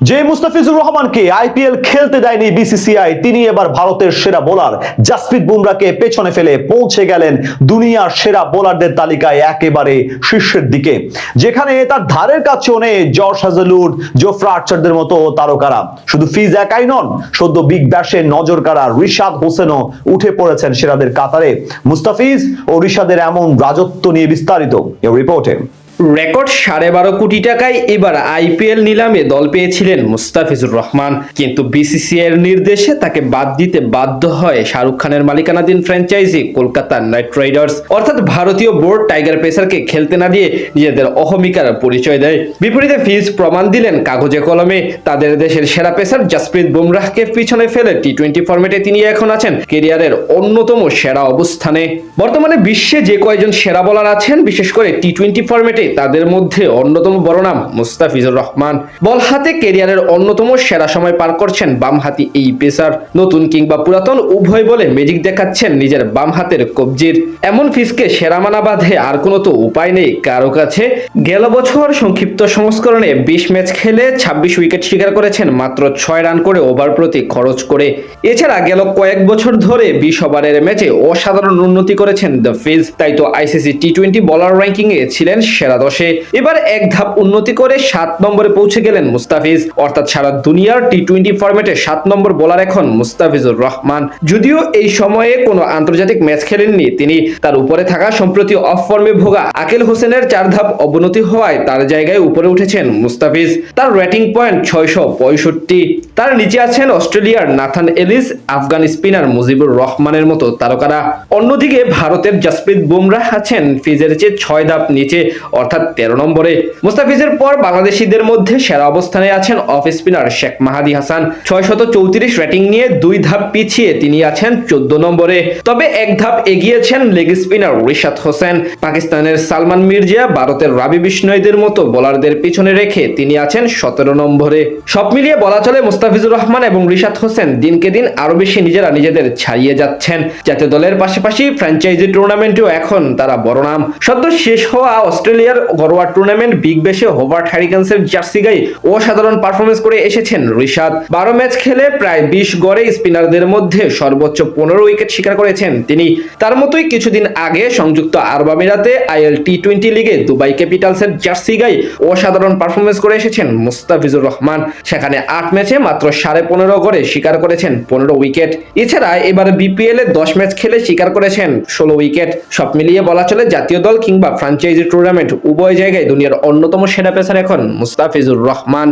যে মুস্তাফিজুর রহমানকে আইপিএল খেলতে দেয়নি বিসিসিআই, তিনি এবার ভারতের সেরা বোলার জাসপ্রীত বুমরাকে পেছনে ফেলে পৌঁছে গেলেন দুনিয়ার সেরা বোলারদের তালিকায় একেবারে শীর্ষের দিকে, যেখানে তার ধারের কাছেও নেই জশ হাজেলউড, জোফরা আর্চারদের মতো তারকারা। শুধু ফিজ একাই নন, সদ্য বিগ ব্যাশে নজর কাড়া রিশাদ হোসেনও উঠে পড়েছেন সেরাদের কাতারে। মুস্তাফিজ ও রিশাদের এমন রাজত্ব নিয়ে বিস্তারিত এই রিপোর্টে। রেকর্ড 12.5 কোটি টাকায় এবার আইপিএল নিলামে দল পেয়েছিলেন মুস্তাফিজুর রহমান, কিন্তু বিসিসিআই এর নির্দেশে তাকে বাদ দিতে বাধ্য হয় শাহরুখ খানের মালিকানাধীন ফ্র্যাঞ্চাইজি কলকাতা নাইট রাইডার্স। অর্থাৎ ভারতীয় বোর্ড টাইগার পেসারকে খেলতে না দিয়ে নিজেদের অহমিকার পরিচয় দেয়। বিপরীতে ফিজ প্রমাণ দিলেন কাগজে কলমে। তাদের দেশের সেরা পেসার জাসপ্রীত বুমরাহকে পিছনে ফেলে টি-20 ফরম্যাটে তিনি এখন আছেন ক্যারিয়ারের অন্যতম সেরা অবস্থানে। বর্তমানে বিশ্বে যে কয়েকজন সেরা বোলার আছেন, বিশেষ করে টি-20 ফরম্যাটে, তাদের মধ্যে অন্যতম বড় নাম মুস্তাফিজুর রহমান। বল হাতে ক্যারিয়ারের অন্যতম সেরা সময় পার করছেন বামহাতি এই পেসার। নতুন কিংবা পুরাতন উভয় বলে ম্যাজিক দেখাচ্ছেন নিজের বাম হাতের কবজির। এমন ফিজকে সেরা মানা বাঁধে আর কোনো তো উপায় নেই কারো কাছে। গেল বছর সংক্ষিপ্ত সংস্করণে 20 ম্যাচ খেলে 26 উইকেট শিকার করেছেন মাত্র 6 রান করে ওভার প্রতি খরচ করে। এছাড়া গেল কয়েক বছর ধরে 20 ওভারের ম্যাচে অসাধারণ উন্নতি করেছেন দ্য ফিজ। তাই তো আইসিসি টি-20 বোলার র্যাঙ্কিং এ ছিলেন সেরা 10-এ। এবার এক ধাপ উন্নতি করে 7 নম্বরে পৌঁছে গেলেন মুস্তাফিজ। অর্থাৎ সারা দুনিয়ার টি-20 ফরম্যাটে 7 নম্বর বোলার এখন মুস্তাফিজুর রহমান। যদিও এই সময়ে কোনো আন্তর্জাতিক ম্যাচ খেলেননি তিনি, তার উপরে থাকা সম্প্রতি অফ ফর্মে ভোগা আকিল হোসেনের 4 ধাপ অবনতি হওয়ায় তার জায়গায় উপরে উঠেছেন মুস্তাফিজ। তার রেটিং পয়েন্ট 665। তার নিচে আছেন অস্ট্রেলিয়ার Nathan Ellis, Afghan spinner Mujibur রহমানের মতো তারকারা। অন্যদিকে ভারতের জাসপ্রীত বুমরাহ আছেন ফিজের চেয়ে 6 ধাপ নিচে, অর্থাৎ 13 নম্বরে। মুস্তাফিজের পর বাংলাদেশিদের মধ্যে সেরা অবস্থানে আছেন অফ স্পিনার শেখ মাহাদি হাসান। 634 রেটিং নিয়ে 2 ধাপ পিছিয়ে তিনি আছেন 14 নম্বরে। তবে এক ধাপ এগিয়েছেন লেগ স্পিনার রিশাদ হোসেন। পাকিস্তানের সালমান মির্জা, ভারতের রাবি বিষ্ণয়দের মতো বোলারদের পিছনে রেখে তিনি আছেন 17 নম্বরে। সব মিলিয়ে বলা চলে মুস্তাফিজুর রহমান এবং রিশাদ হোসেন দিনকে দিন আরো বেশি নিজেদের ছাড়িয়ে যাচ্ছেন। জাতীয় দলের পাশাপাশি ফ্র্যাঞ্চাইজি টুর্নামেন্টেও এখন তারা বড় নাম। সদ্য শেষ হওয়া অস্ট্রেলিয়ার ঘরোয়া টুর্নামেন্ট বিগ ব্যাশে হোবার্ট হ্যারিকেন্সের জার্সি গায়ে অসাধারণ পারফরমেন্স করে এসেছেন রিশাদ। 12 ম্যাচ খেলে প্রায় 20 গড়ে স্পিনারদের মধ্যে সর্বোচ্চ 15 উইকেট শিকার করেছেন তিনি। তার মতোই কিছুদিন আগে সংযুক্ত আরব আমিরাতে আইএল টি-20 লিগে দুবাই ক্যাপিটালসের জার্সি গায়ে অসাধারণ পারফরমেন্স করে এসেছেন মুস্তাফিজুর রহমান। সেখানে 8 ম্যাচে মাত্র 15.5 গড়ে শিকার করেছেন 15 উইকেট। এছাড়া এবার বিপিএল এ 10 ম্যাচ খেলে শিকার করেছেন 16 উইকেট। সব মিলিয়ে বলা চলে জাতীয় দল কিংবা ফ্র্যাঞ্চাইজি টুর্নামেন্ট উভয় জায়গায় দুনিয়ার অন্যতম সেরা পেসার এখন মুস্তাফিজুর রহমান।